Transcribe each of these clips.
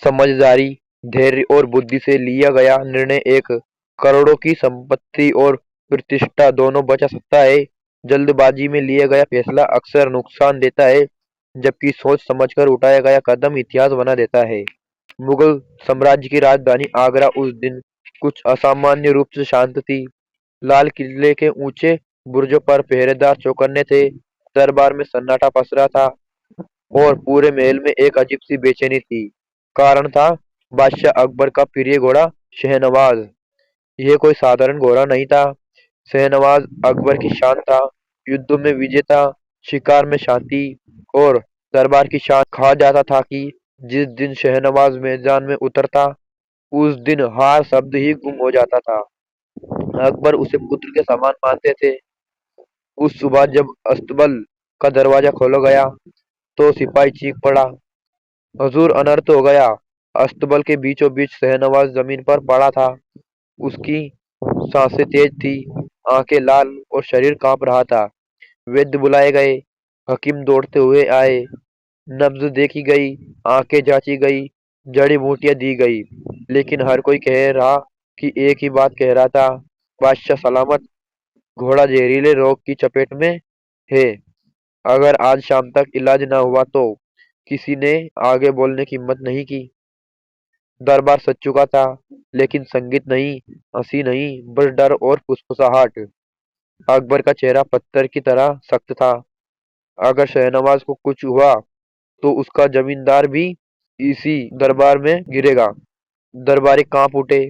समझदारी, धैर्य और बुद्धि से लिया गया निर्णय एक करोड़ों की संपत्ति और प्रतिष्ठा दोनों बचा सकता है। जल्दबाजी में लिया गया फैसला अक्सर नुकसान देता है, जबकि सोच समझकर उठाया गया कदम इतिहास बना देता है। मुगल साम्राज्य की राजधानी आगरा उस दिन कुछ असामान्य रूप से शांत थी। लाल किले के ऊंचे बुर्जों पर पहरेदार चौकन्ने थे। दरबार में सन्नाटा पसरा था और पूरे महल में एक अजीब सी बेचैनी थी। कारण था बादशाह अकबर का प्रिय घोड़ा शहनवाज। यह कोई साधारण घोड़ा नहीं था। शहनवाज अकबर की शान था। युद्धों में विजय था, शिकार में शांति और दरबार की शान। कहा जाता था कि जिस दिन शहनवाज मैदान में उतरता, उस दिन हार शब्द ही गुम हो जाता था। अकबर उसे पुत्र के समान मानते थे। उस सुबह जब अस्तबल का दरवाजा खोला गया तो सिपाही चीख पड़ा, हुजूर, अनर्थ हो गया। अस्तबल के बीचों बीच शहनवाज जमीन पर पड़ा था। उसकी सांसें तेज थी, आंखें लाल और शरीर कांप रहा था। वैद्य बुलाए गए, हकीम दौड़ते हुए आए, नब्ज देखी गई, आंखें जांची गई, जड़ी बूटियां दी गई, लेकिन हर कोई कह रहा कि एक ही बात कह रहा था, बादशाह सलामत, घोड़ा जहरीले रोग की चपेट में है। अगर आज शाम तक इलाज न हुआ तो किसी ने आगे बोलने की हिम्मत नहीं की। दरबार सज चुका था, लेकिन संगीत नहीं, हंसी नहीं, बस डर और फुसफुसाहट। अकबर का चेहरा पत्थर की तरह सख्त था। अगर शहनवाज को कुछ हुआ तो उसका जमींदार भी इसी दरबार में गिरेगा। दरबारी कांप उठे।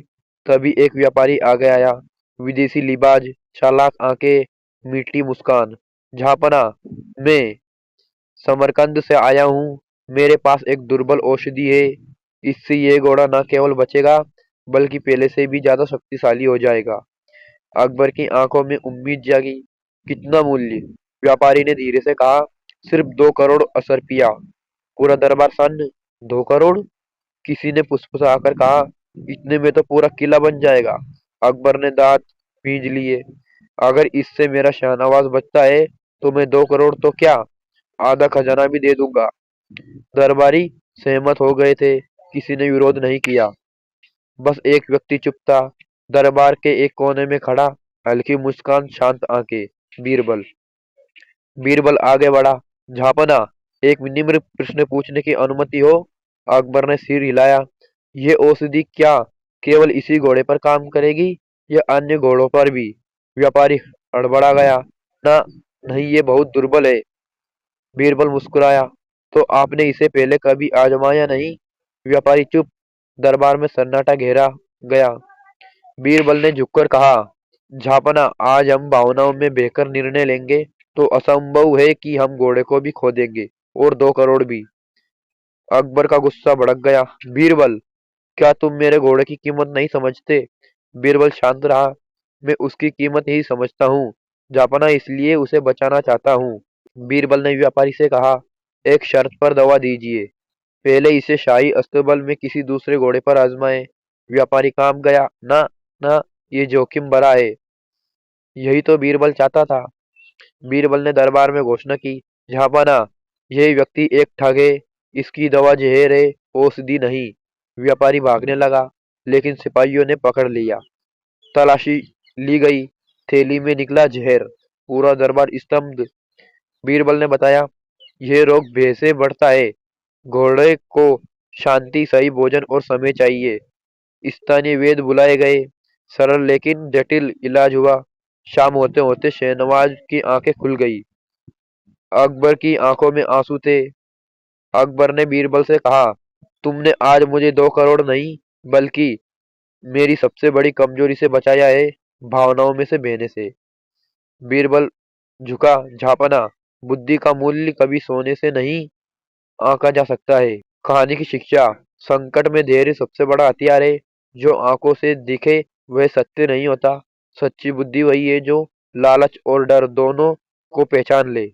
तभी एक व्यापारी आगे आया, विदेशी लिबाज, चालाक आंखें, मीठी मुस्कान। झापना, मैं समरकंद से आया हूँ। मेरे पास एक दुर्बल औषधि है। इससे ये घोड़ा न केवल बचेगा, बल्कि पहले से भी ज्यादा शक्तिशाली हो जाएगा। अकबर की आंखों में उम्मीद जागी। कितना मूल्य? व्यापारी ने धीरे से कहा, सिर्फ 2 करोड़ असरपिया। पूरा दरबार सन्न। 2 करोड़? किसी ने फुसफुसाकर कहा, इतने में तो पूरा किला बन जाएगा। अकबर ने दांत भींच लिए। अगर इससे मेरा शाहनवाज बचता है तो मैं 2 करोड़ तो क्या, आधा खजाना भी दे दूंगा। दरबारी सहमत हो गए थे। किसी ने विरोध नहीं किया। बस एक व्यक्ति चुप था, दरबार के एक कोने में खड़ा, हल्की मुस्कान, शांत आंखें। बीरबल। बीरबल आगे बढ़ा। झापना, एक विनिम्र प्रश्न पूछने की अनुमति हो? अकबर ने सिर हिलाया। यह औषधि क्या केवल इसी घोड़े पर काम करेगी या अन्य घोड़ों पर भी? व्यापारी हड़बड़ा गया। ना, नहीं, ये बहुत दुर्बल है। बीरबल मुस्कुराया। तो आपने इसे पहले कभी आजमाया नहीं? व्यापारी चुप। दरबार में सन्नाटा घेरा गया। बीरबल ने झुककर कहा, झापना, आज हम भावनाओं में बहकर निर्णय लेंगे तो असंभव है कि हम घोड़े को भी खो देंगे, और 2 करोड़ भी। अकबर का गुस्सा भड़क गया। बीरबल, क्या तुम मेरे घोड़े की कीमत नहीं समझते? बीरबल शांत रहा। मैं उसकी कीमत ही समझता हूँ, जापाना, इसलिए उसे बचाना चाहता हूँ। बीरबल ने व्यापारी से कहा, एक शर्त पर दवा दीजिए। पहले इसे शाही अस्तबल में किसी दूसरे घोड़े पर आजमाएं। व्यापारी कांप गया। ना, ना, ये जोखिम भरा है। यही तो बीरबल चाहता था। बीरबल ने दरबार में घोषणा की, झापाना, यह व्यक्ति एक ठग है। इसकी दवा जहर है, औषधि नहीं। व्यापारी भागने लगा, लेकिन सिपाहियों ने पकड़ लिया। तलाशी ली गई। थैली में निकला जहर। पूरा दरबार स्तब्ध। बीरबल ने बताया, यह रोग भय से बढ़ता है। घोड़े को शांति, सही भोजन और समय चाहिए। स्थानीय वैद्य बुलाए गए। सरल लेकिन जटिल इलाज हुआ। शाम होते होते शहनवाज की आंखें खुल गई। अकबर की आंखों में आंसू थे। अकबर ने बीरबल से कहा, तुमने आज मुझे 2 करोड़ नहीं, बल्कि मेरी सबसे बड़ी कमजोरी से बचाया है, भावनाओं में से बहने से। बीरबल झुका। झापना, बुद्धि का मूल्य कभी सोने से नहीं आंका जा सकता है। कहानी की शिक्षा, संकट में धैर्य सबसे बड़ा हथियार है। जो आंखों से दिखे वह सत्य नहीं होता। सच्ची बुद्धि वही है जो लालच और डर दोनों को पहचान ले।